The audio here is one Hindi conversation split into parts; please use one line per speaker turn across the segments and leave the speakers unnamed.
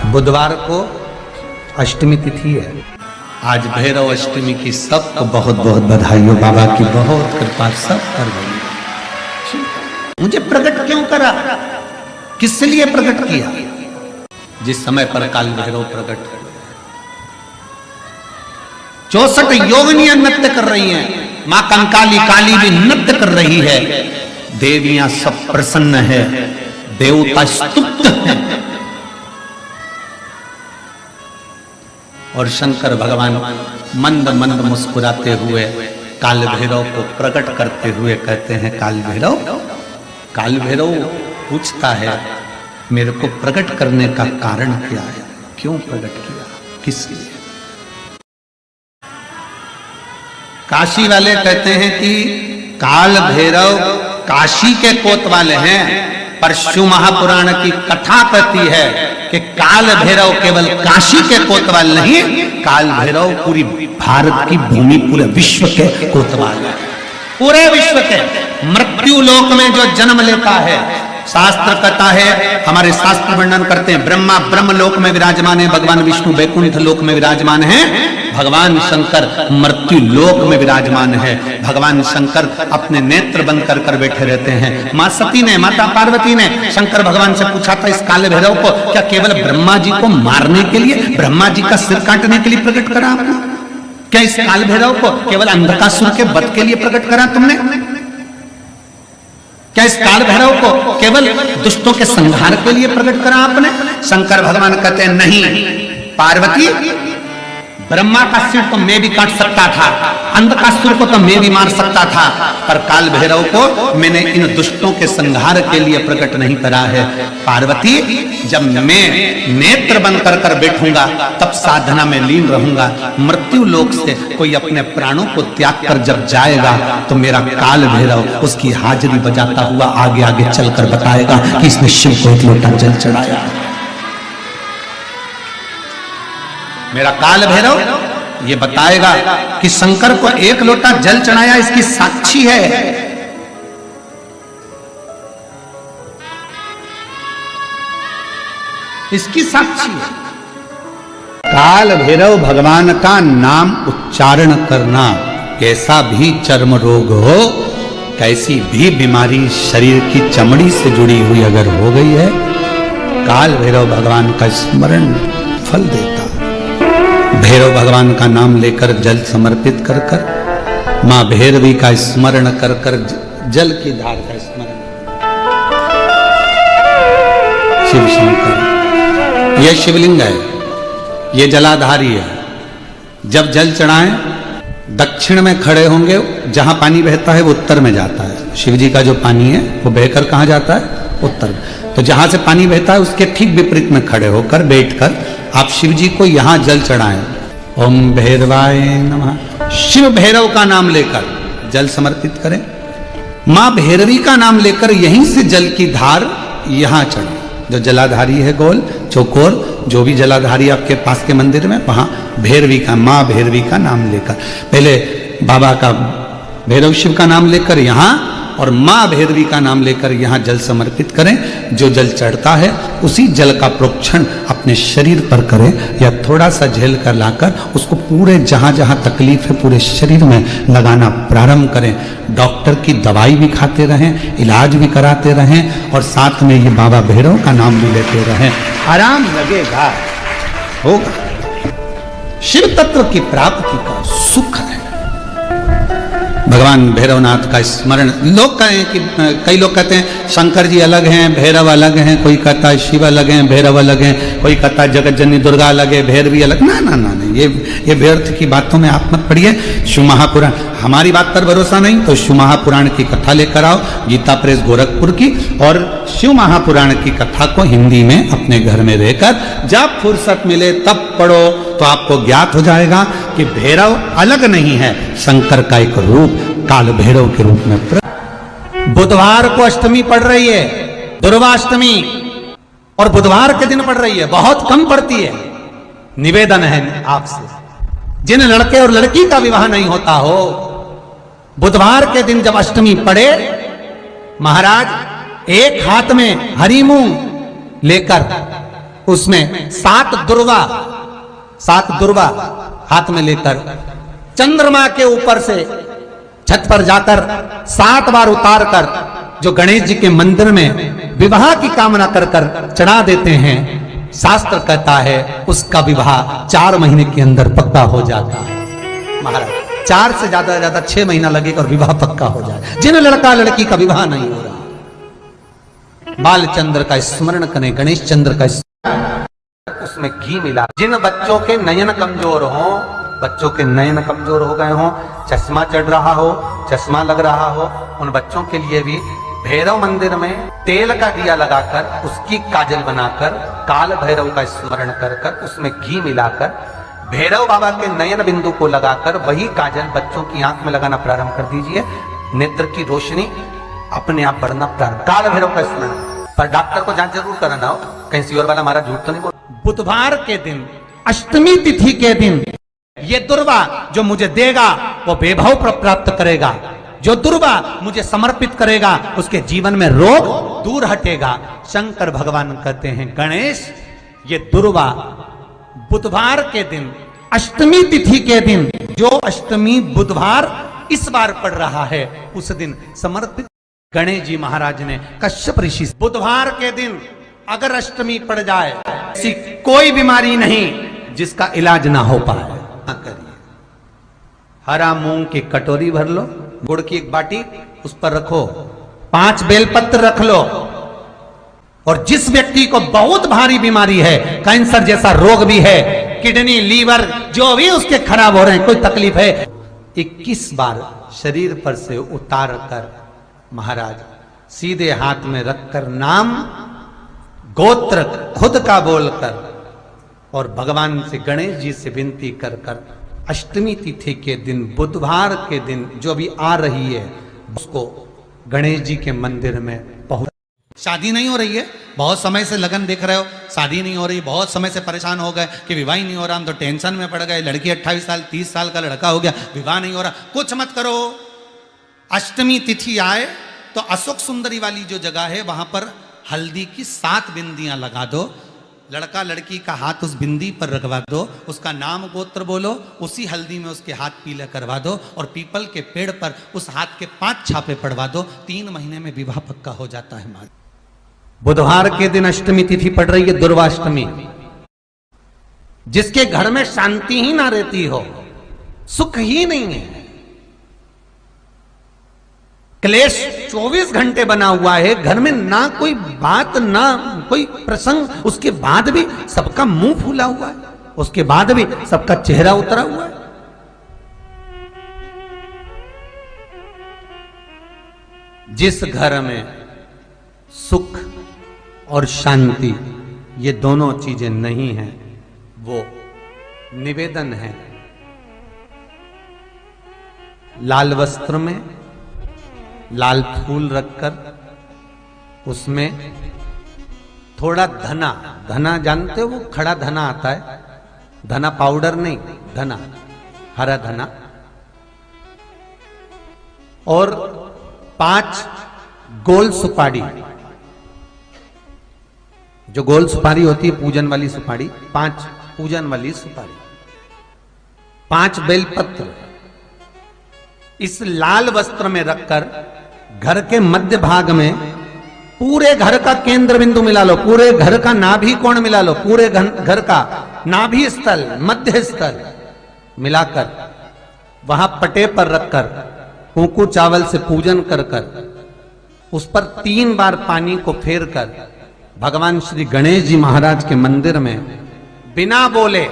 बुधवार को अष्टमी तिथि है। आज भैरव अष्टमी की सबको बहुत बहुत बधाई हो। बाबा की बहुत कृपा सब कर गई। मुझे प्रकट क्यों करा, किस लिए प्रकट किया? जिस समय पर काल भैरव प्रकट कर 64 योगिनियां नृत्य कर रही हैं, मां कंकाली काली भी नृत्य कर रही है, देवियां सब प्रसन्न है, देवता स्तुप्त है और शंकर भगवान मंद मंद मुस्कुराते हुए काल भैरव को प्रकट करते हुए कहते हैं, काल भैरव पूछता है मेरे को प्रकट करने का कारण क्या है, क्यों प्रकट किया, किस लिए? काशी वाले कहते हैं कि काल भैरव काशी के कोतवाल हैं, पर शिव महापुराण की कथा कहती है कि काल भैरव केवल काशी के कोतवाल नहीं, काल भैरव पूरी भारत की भूमि, पूरे विश्व के कोतवाल है। पूरे विश्व के मृत्यु लोक में जो जन्म लेता है, शास्त्र कहता है, हमारे शास्त्र वर्णन करते हैं, ब्रह्मा ब्रह्म लोक में विराजमान है, भगवान विष्णु बैकुंठ लोक में विराजमान है, भगवान शंकर मृत्यु लोक में विराजमान है। भगवान शंकर अपने नेत्र बंद कर कर बैठे रहते हैं। मां सती ने, माता पार्वती ने शंकर भगवान से पूछा था, इस काल भैरव को क्या केवल ब्रह्मा जी को मारने के लिए, ब्रह्मा जी का सिर काटने के लिए प्रकट करा आपने? क्या इस काल भैरव को केवल अंधकासुर के वध के लिए प्रकट करा तुमने? क्या इस काल भैरव को केवल दुष्टों के संहार के लिए प्रकट करा आपने? शंकर भगवान कहते हैं, नहीं पार्वती, ब्रह्मा का सिर तो मैं भी काट सकता था, अंधकासुर को तो मैं भी मार सकता था, पर काल भैरव को मैंने इन दुष्टों के संहार के लिए प्रकट नहीं करा है। पार्वती, जब मैं नेत्र बंद कर कर बैठूंगा तब साधना में लीन रहूंगा, मृत्यु लोक से कोई अपने प्राणों को त्याग कर जब जाएगा तो मेरा काल भैरव उसकी हाजिरी बजाता हुआ आगे आगे चलकर बताएगा कि इसने शिव को एक लोटा जल चढ़ाया। मेरा काल भैरव ये बताएगा कि शंकर को एक लोटा जल चढ़ाया, इसकी साक्षी है। इसकी साक्षी है। काल भैरव भगवान का नाम उच्चारण करना, कैसा भी चर्म रोग हो, कैसी भी बीमारी शरीर की चमड़ी से जुड़ी हुई अगर हो गई है, काल भैरव भगवान का स्मरण फल देता। भैरव भगवान का नाम लेकर जल समर्पित कर कर, मां भैरवी का स्मरण कर कर, जल की धार का स्मरण, शिव शंकर, यह शिवलिंग है, यह जलाधारी है। जब जल चढ़ाएं, दक्षिण में खड़े होंगे, जहां पानी बहता है वो उत्तर में जाता है। शिव जी का जो पानी है वो बहकर कहां जाता है? उत्तर में। तो जहां से पानी बहता है उसके ठीक विपरीत में खड़े होकर, बैठकर आप शिव जी को यहां जल चढ़ाएं। ओम भैरवाय नमः, शिव भैरव का नाम लेकर जल समर्पित करें। मां भैरवी का नाम लेकर यहीं से जल की धार यहां चढ़े। जो जलाधारी है गोल चौकोर, जो भी जलाधारी आपके पास के मंदिर में, वहां भैरवी का, मां भैरवी का नाम लेकर, पहले बाबा का भैरव शिव का नाम लेकर यहां, और मां भैरवी का नाम लेकर यहां जल समर्पित करें। जो जल चढ़ता है उसी जल का प्रोक्षण अपने शरीर पर करें, या थोड़ा सा झेल कर लाकर उसको पूरे जहां जहां तकलीफ है पूरे शरीर में लगाना प्रारंभ करें। डॉक्टर की दवाई भी खाते रहें, इलाज भी कराते रहें, और साथ में ये बाबा भैरव का नाम भी लेते रहें। आराम लगेगा, होगा। शिव तत्व की प्राप्ति का सुख है। भगवान भैरवनाथ का स्मरण, लोग कहें कि कई लोग कहते हैं शंकर जी अलग हैं, भैरव अलग हैं, कोई कहता है शिव अलग हैं, भैरव अलग हैं, कोई कहता है जगत जननी दुर्गा अलग है, भैरवी अलग। ना ना ना, ये व्यर्थ की बातों में आप मत पड़िए। शिव महापुराण, हमारी बात पर भरोसा नहीं तो शिव महापुराण की कथा लेकर आओ, गीता प्रेस गोरखपुर की, और शिव महापुराण की कथा को हिंदी में अपने घर में रहकर जब फुर्सत मिले तब पढ़ो, तो आपको ज्ञात हो जाएगा कि भैरव अलग नहीं है, शंकर का एक रूप काल भैरव के रूप में। बुधवार को अष्टमी पड़ रही है, दुर्वाष्टमी, और बुधवार के दिन पड़ रही है, बहुत कम पड़ती है। निवेदन है आपसे, जिन लड़के और लड़की का विवाह नहीं होता हो, बुधवार के दिन जब अष्टमी पड़े, महाराज एक हाथ में हरी मूंग लेकर उसमें 7 दुर्वा हाथ में लेकर चंद्रमा के ऊपर से छत पर जाकर 7 बार उतार कर जो गणेश जी के मंदिर में विवाह की कामना कर कर चढ़ा देते हैं, शास्त्र कहता है उसका विवाह 4 महीने के अंदर पक्का हो जाता है। महाराज 4 से ज्यादा 6 महीना लगेगा और विवाह पक्का हो जाए। जिन लड़का लड़की का विवाह नहीं हो रहा, बालचंद्र का स्मरण करें, गणेश चंद्र का उसमें घी मिला। जिन बच्चों के नयन कमजोर हो, बच्चों के नयन कमजोर हो गए हो, चश्मा चढ़ रहा हो, चश्मा लग रहा हो, उन बच्चों के लिए भी भैरव मंदिर में तेल का दिया लगाकर उसकी काजल बनाकर काल भैरव का स्मरण कर कर उसमें घी मिलाकर भैरव बाबा के नयन बिंदु को लगाकर वही काजल बच्चों की आंख में लगाना प्रारंभ कर दीजिए। नेत्र की रोशनी अपने आप बढ़ना प्रारंभ। काल भैरव का स्मरण, पर डॉक्टर को जांच जरूर कराना हो, कहीं सियोर वाला हमारा झूठ तो नहीं बोल। बुधवार के दिन, अष्टमी तिथि के दिन ये दुर्वा जो मुझे देगा वो वैभव प्राप्त करेगा, जो दुर्वा मुझे समर्पित करेगा उसके जीवन में रोग दूर हटेगा। शंकर भगवान कहते हैं गणेश ये दुर्वा बुधवार के दिन, अष्टमी तिथि के दिन, जो अष्टमी बुधवार इस बार पड़ रहा है उस दिन समर्पित गणेश जी महाराज ने कश्यप ऋषि। बुधवार के दिन अगर अष्टमी पड़ जाए, ऐसी कोई बीमारी नहीं जिसका इलाज ना हो पाए। करिए, हरा मूंग की कटोरी भर लो, गुड़ की एक बाटी उस पर रखो, 5 बेलपत्र रख लो, और जिस व्यक्ति को बहुत भारी बीमारी है, कैंसर जैसा रोग भी है, किडनी लीवर जो भी उसके खराब हो रहे हैं, कोई तकलीफ है, 21 बार शरीर पर से उतार कर महाराज सीधे हाथ में रखकर नाम गोत्र खुद का बोलकर और भगवान से गणेश जी से विनती कर कर अष्टमी तिथि के दिन, बुधवार के दिन जो भी आ रही है उसको गणेश जी के मंदिर में पहुंच। शादी नहीं हो रही है, बहुत समय से लगन देख रहे हो, शादी नहीं हो रही, बहुत समय से परेशान हो गए कि विवाह ही नहीं हो रहा, हम तो टेंशन में पड़ गए, लड़की 28 साल 30 साल का लड़का हो गया, विवाह नहीं हो रहा। कुछ मत करो, अष्टमी तिथि आए तो अशोक सुंदरी वाली जो जगह है वहां पर हल्दी की 7 बिंदियां लगा दो, लड़का लड़की का हाथ उस बिंदी पर रखवा दो, उसका नाम गोत्र बोलो, उसी हल्दी में उसके हाथ पीला करवा दो और पीपल के पेड़ पर उस हाथ के 5 छापे पड़वा दो, 3 महीने में विवाह पक्का हो जाता है। बुधवार के दिन अष्टमी तिथि पड़ रही है, दुर्वाष्टमी। जिसके घर में शांति ही ना रहती हो, सुख ही नहीं है, क्लेश 24 घंटे बना हुआ है, घर में ना कोई बात ना कोई प्रसंग, उसके बाद भी सबका मुंह फूला हुआ है, उसके बाद भी सबका चेहरा उतरा हुआ है। जिस घर में सुख और शांति ये दोनों चीजें नहीं हैं, वो निवेदन है लाल वस्त्र में लाल फूल रखकर उसमें थोड़ा धना, धना जानते हो, वो खड़ा धना आता है, धना पाउडर नहीं, धना, हरा धना, और 5 गोल सुपारी, जो गोल सुपारी होती है पूजन वाली सुपारी, 5 पूजन वाली सुपारी, 5 बेलपत्र इस लाल वस्त्र में रखकर घर के मध्य भाग में पूरे घर का केंद्र बिंदु मिला लो, पूरे घर का नाभि कोण मिला लो, पूरे घर का नाभि स्थल, मध्य स्थल मिलाकर वहां पटे पर रखकर कुंकू चावल से पूजन कर कर उस पर 3 बार पानी को फेर कर भगवान श्री गणेश जी महाराज के मंदिर में बिना बोले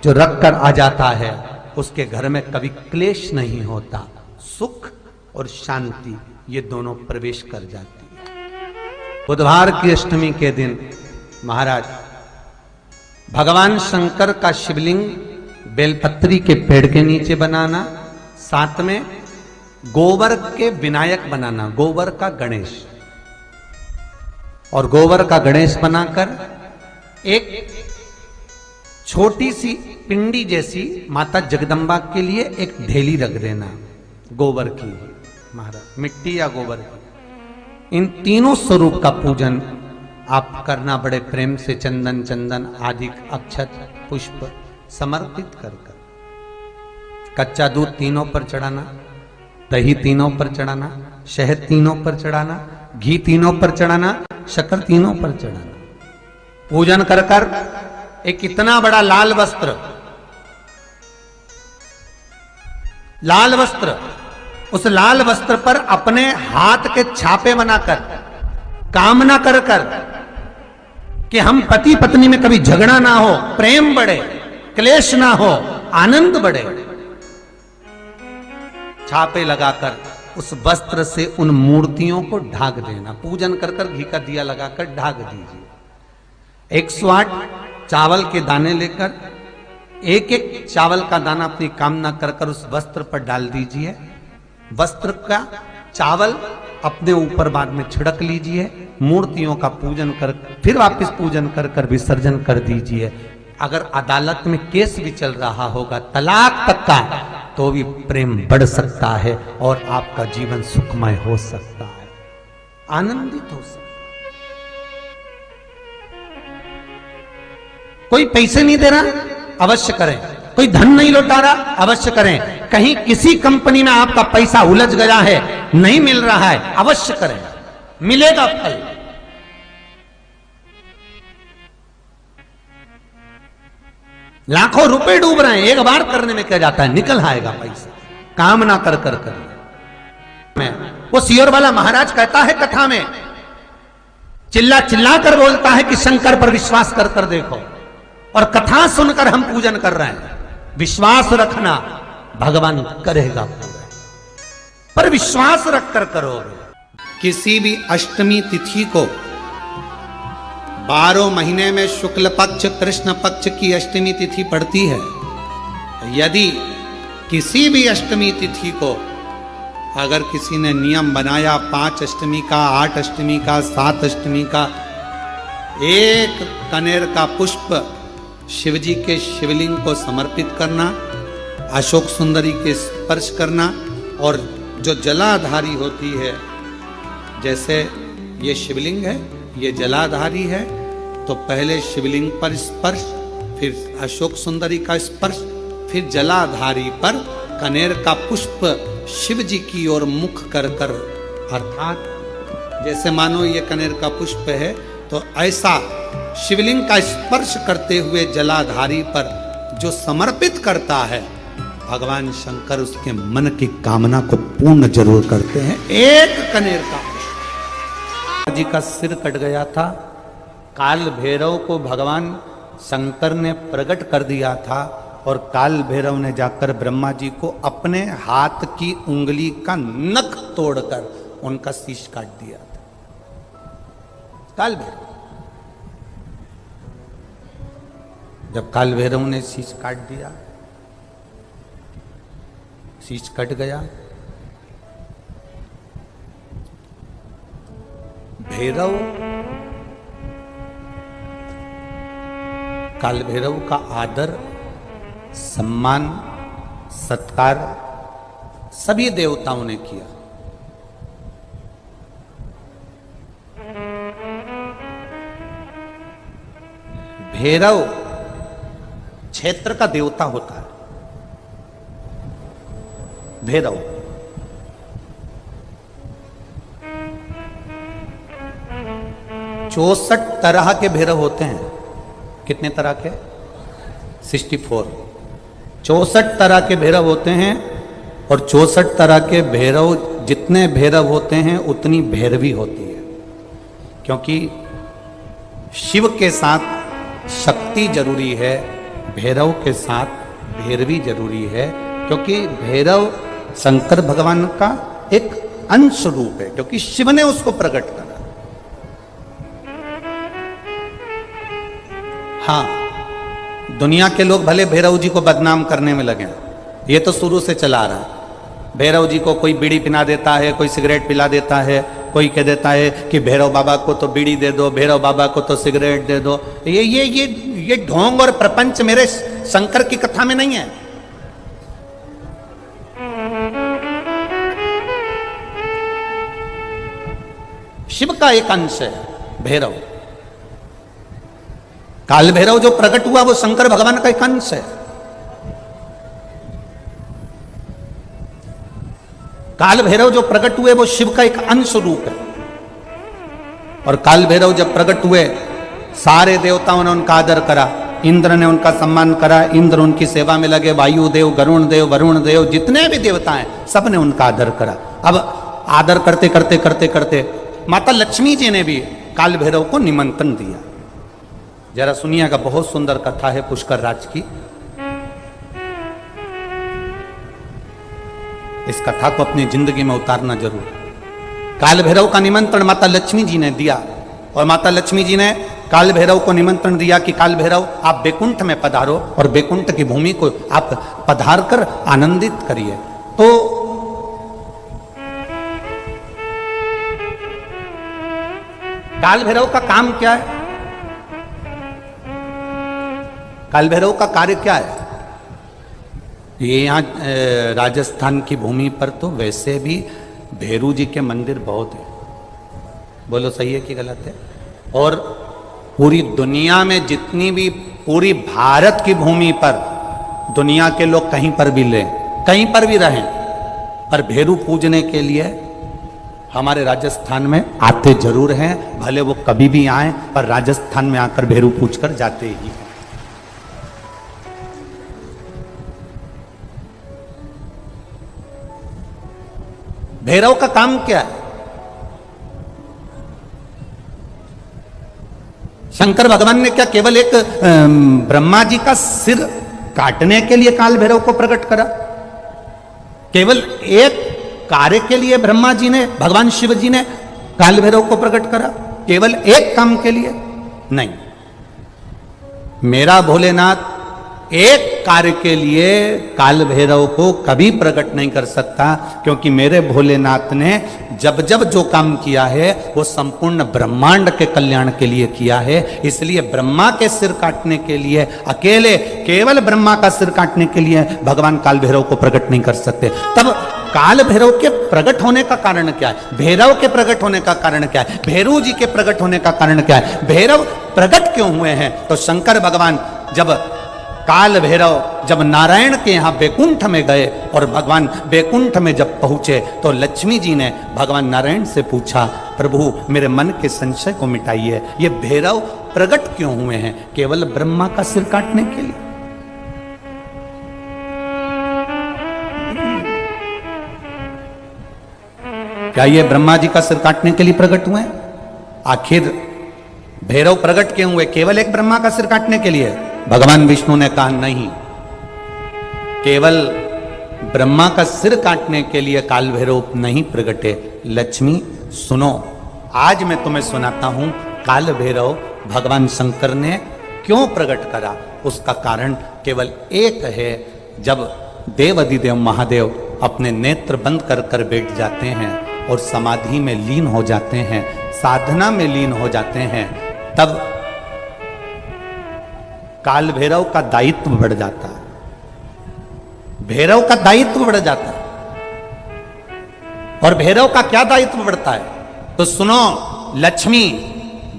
जो रखकर आ जाता है, उसके घर में कभी क्लेश नहीं होता, सुख और शांति ये दोनों प्रवेश कर जाती है। बुधवार की अष्टमी के दिन महाराज भगवान शंकर का शिवलिंग बेलपत्री के पेड़ के नीचे बनाना, साथ में गोबर के विनायक बनाना, गोबर का गणेश, और गोबर का गणेश बनाकर एक छोटी सी पिंडी जैसी माता जगदम्बा के लिए एक ढेली रख देना गोबर की, महाराज मिट्टी या गोबर की। इन तीनों स्वरूप का पूजन आप करना बड़े प्रेम से चंदन चंदन आदि अक्षत पुष्प समर्पित कर कर, कच्चा दूध तीनों पर चढ़ाना, दही तीनों पर चढ़ाना, शहद तीनों पर चढ़ाना, घी तीनों पर चढ़ाना, शक्कर तीनों पर चढ़ाना। पूजन कर कर एक इतना बड़ा लाल वस्त्र, लाल वस्त्र, उस लाल वस्त्र पर अपने हाथ के छापे बनाकर कामना कर कर कि हम पति पत्नी में कभी झगड़ा ना हो, प्रेम बढ़े, क्लेश ना हो, आनंद बढ़े, छापे लगाकर उस वस्त्र से उन मूर्तियों को ढाक देना। पूजन कर कर घी का दिया लगाकर ढाक दीजिए। 108 चावल के दाने लेकर एक एक चावल का दाना अपनी कामना कर कर उस वस्त्र पर डाल दीजिए। वस्त्र का चावल अपने ऊपर बाद में छिड़क लीजिए। मूर्तियों का पूजन कर फिर वापस पूजन कर कर विसर्जन कर दीजिए। अगर अदालत में केस भी चल रहा होगा तलाक तक का, तो भी प्रेम बढ़ सकता है और आपका जीवन सुखमय हो सकता है, आनंदित हो सकता है। कोई पैसे नहीं दे रहा, अवश्य करें। कोई धन नहीं लौटा रहा, अवश्य करें। कहीं किसी कंपनी में आपका पैसा उलझ गया है, नहीं मिल रहा है, अवश्य करें, मिलेगा फल। लाखों रुपए डूब रहे हैं, एक बार करने में क्या जाता है, निकल आएगा पैसा। कामना कर कर करिए। वो सियोर वाला महाराज कहता है कथा में, चिल्ला चिल्ला कर बोलता है कि शंकर पर विश्वास कर कर देखो, और कथा सुनकर हम पूजन कर रहे हैं। विश्वास रखना, भगवान करेगा पूरा, पर विश्वास रख कर करोगे। किसी भी अष्टमी तिथि को 12 महीने में शुक्ल पक्ष कृष्ण पक्ष की अष्टमी तिथि पड़ती है। यदि किसी भी अष्टमी तिथि को अगर किसी ने नियम बनाया 5 अष्टमी का, 8 अष्टमी का, 7 अष्टमी का, एक कनेर का पुष्प शिवजी के शिवलिंग को समर्पित करना, अशोक सुंदरी के स्पर्श करना, और जो जलाधारी होती है, जैसे ये शिवलिंग है, ये जलाधारी है, तो पहले शिवलिंग पर स्पर्श, फिर अशोक सुंदरी का स्पर्श, फिर जलाधारी पर कनेर का पुष्प शिव जी की ओर मुख कर कर, अर्थात जैसे मानो ये कनेर का पुष्प है, तो ऐसा शिवलिंग का स्पर्श करते हुए जलाधारी पर जो समर्पित करता है, भगवान शंकर उसके मन की कामना को पूर्ण जरूर करते हैं। एक कनेर का पुष्प। जी का सिर कट गया था, काल भैरव को भगवान शंकर ने प्रकट कर दिया था, और काल भैरव ने जाकर ब्रह्मा जी को अपने हाथ की उंगली का नख तोड़कर उनका शीश काट दिया था। काल भैरव, जब काल भैरव ने शीश काट दिया, शीश कट गया, भैरव काल भैरव का आदर सम्मान सत्कार सभी देवताओं ने किया। भैरव क्षेत्र का देवता होता है। भैरव 64 तरह के भैरव होते हैं। कितने तरह के? 64। 64 तरह के भैरव होते हैं, और 64 तरह के भैरव, जितने भैरव होते हैं उतनी भैरवी होती है, क्योंकि शिव के साथ शक्ति जरूरी है, भैरव के साथ भैरवी जरूरी है, क्योंकि भैरव शंकर भगवान का एक अंश रूप है, क्योंकि शिव ने उसको प्रकट करा। हाँ, दुनिया के लोग भले भैरव जी को बदनाम करने में लगे, ये तो शुरू से चला रहा है। भैरव जी को कोई बीड़ी पिला देता है, कोई सिगरेट पिला देता है, कोई कह देता है कि भैरव बाबा को तो बीड़ी दे दो, भैरव बाबा को तो सिगरेट दे दो। ये ढोंग और प्रपंच मेरे शंकर की कथा में नहीं है। शिव का एक अंश है भैरव, काल भैरव जो प्रकट हुआ वो शंकर भगवान का एक अंश है। काल भैरव जो प्रकट हुए वो शिव का एक अंश रूप है। और काल भैरव जब प्रकट हुए सारे देवताओं ने उनका आदर करा, इंद्र ने उनका सम्मान करा, इंद्र उनकी सेवा में लगे, वायु देव, गरुण देव, वरुण देव, जितने भी देवता हैं सब ने उनका आदर करा। अब आदर करते करते करते करते माता लक्ष्मी जी ने भी काल भैरव को निमंत्रण दिया। जरा सुनिएगा, बहुत सुंदर कथा है पुष्कर राज की। इस कथा को अपनी जिंदगी में उतारना जरूर। काल भैरव का निमंत्रण माता लक्ष्मी जी ने दिया और माता लक्ष्मी जी ने काल भैरव को निमंत्रण दिया कि काल भैरव आप बैकुंठ में पधारो और बैकुंठ की भूमि को आप पधार कर आनंदित करिए। तो काल भैरव का काम क्या है? काल भैरव का कार्य क्या है? ये यहाँ राजस्थान की भूमि पर तो वैसे भी भैरू जी के मंदिर बहुत है। बोलो सही है कि गलत है? और पूरी दुनिया में जितनी भी, पूरी भारत की भूमि पर दुनिया के लोग कहीं पर भी लें, कहीं पर भी रहें, पर भैरू पूजने के लिए हमारे राजस्थान में आते जरूर हैं। भले वो कभी भी आए, पर राजस्थान में आकर भैरू पूज कर जाते ही हैं। भैरव का काम क्या है? शंकर भगवान ने क्या केवल एक ब्रह्मा जी का सिर काटने के लिए काल भैरव को प्रकट करा? केवल एक कार्य के लिए ब्रह्मा जी ने, भगवान शिव जी ने काल भैरव को प्रकट करा? केवल एक काम के लिए? नहीं। मेरा भोलेनाथ एक कार्य के लिए काल भैरव को कभी प्रकट नहीं कर सकता, क्योंकि मेरे भोलेनाथ ने जब जब जो काम किया है वो संपूर्ण ब्रह्मांड के कल्याण के लिए किया है। इसलिए ब्रह्मा के सिर काटने के लिए, अकेले केवल ब्रह्मा का सिर काटने के लिए भगवान काल भैरव को प्रकट नहीं कर सकते। तब काल भैरव के प्रकट होने का कारण क्या है? भैरव के प्रकट होने का कारण क्या है? भैरू जी के प्रकट होने का कारण क्या है? भैरव प्रकट क्यों हुए हैं? तो शंकर भगवान जब काल भैरव जब नारायण के यहाँ बैकुंठ में गए और भगवान बैकुंठ में जब पहुंचे तो लक्ष्मी जी ने भगवान नारायण से पूछा, प्रभु मेरे मन के संशय को मिटाइए, ये भैरव प्रकट क्यों हुए हैं? केवल ब्रह्मा का सिर काटने के लिए? क्या ये ब्रह्मा जी का सिर काटने के लिए प्रकट हुए? आखिर भैरव प्रकट क्यों हुए? केवल एक ब्रह्मा का सिर काटने के लिए? भगवान विष्णु ने कहा नहीं, केवल ब्रह्मा का सिर काटने के लिए काल भैरव नहीं प्रकटे। लक्ष्मी सुनो, आज मैं तुम्हें सुनाता हूं काल भैरव भगवान शंकर ने क्यों प्रकट करा। उसका कारण केवल एक है। जब देव अधिदेव महादेव अपने नेत्र बंद कर कर बैठ जाते हैं और समाधि में लीन हो जाते हैं, साधना में लीन हो जाते हैं, तब काल भैरव का दायित्व बढ़ जाता है। भैरव का दायित्व बढ़ जाता है। और भैरव का क्या दायित्व बढ़ता है? तो सुनो लक्ष्मी,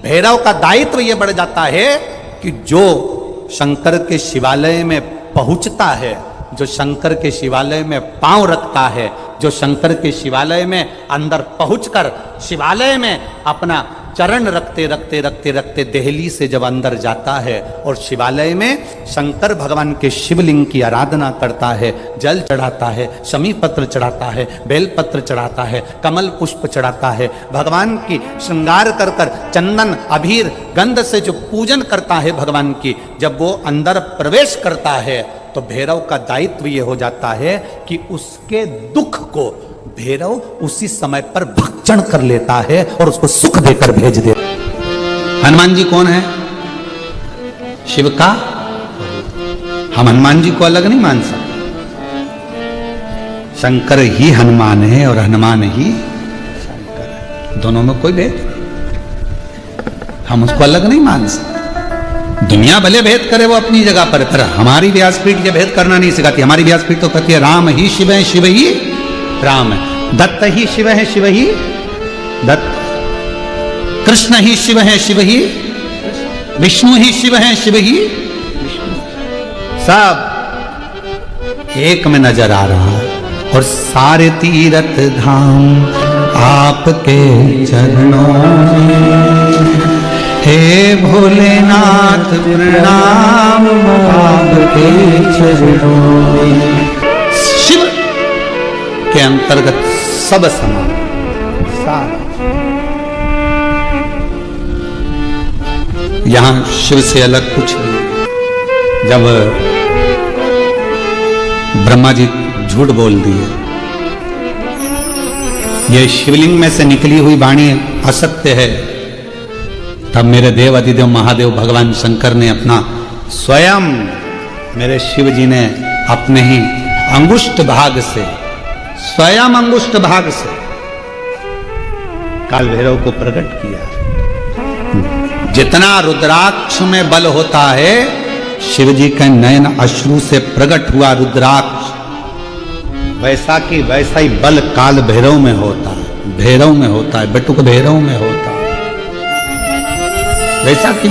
भैरव का दायित्व यह बढ़ जाता है कि जो शंकर के शिवालय में पहुंचता है, जो शंकर के शिवालय में पांव रखता है, जो शंकर के शिवालय में अंदर पहुंचकर शिवालय में अपना चरण रखते रखते रखते रखते देहली से जब अंदर जाता है और शिवालय में शंकर भगवान के शिवलिंग की आराधना करता है, जल चढ़ाता है, शमी पत्र चढ़ाता है, बेलपत्र चढ़ाता है, कमल पुष्प चढ़ाता है, भगवान की श्रृंगार कर कर चंदन अबीर गंध से जो पूजन करता है भगवान की, जब वो अंदर प्रवेश करता है तो भैरव का दायित्व ये हो जाता है कि उसके दुख को भैरव उसी समय पर भक्षण कर लेता है और उसको सुख देकर भेज देता है। हनुमान जी कौन है? शिव का। हम हनुमान जी को अलग नहीं मान सकते। शंकर ही हनुमान है और हनुमान ही शंकर है, दोनों में कोई भेद नहीं। हम उसको अलग नहीं मान सकते। दुनिया भले भेद करे वो अपनी जगह पर हमारी व्यासपीठ ये भेद करना नहीं सिखाती। हमारी व्यासपीठ तो कहती है राम ही शिव है, शिव ही राम है, दत्त ही शिव है, शिव ही दत्त, कृष्ण ही शिव है, शिव ही विष्णु ही शिव हैं, शिव ही सब एक में नजर आ रहा है। और सारे तीर्थ धाम आपके चरणों में, हे भोलेनाथ प्रणाम आपके चरणों में। शिव के अंतर्गत सब समान, सारा। यहां शिव से अलग कुछ नहीं। जब ब्रह्मा जी झूठ बोल दिए, ये शिवलिंग में से निकली हुई वाणी असत्य है, तब मेरे देव अधिदेव महादेव भगवान शंकर ने अपना स्वयं, मेरे शिव जी ने अपने ही अंगुष्ठ भाग से, स्वयं अंगुष्ठ भाग से काल भैरव को प्रकट किया। जितना रुद्राक्ष में बल होता है, शिव जी के नयन अश्रु से प्रकट हुआ रुद्राक्ष, वैसा की वैसा ही बल काल भैरव में होता है, भैरव में होता है, बटुक भैरव में होता है, वैसा की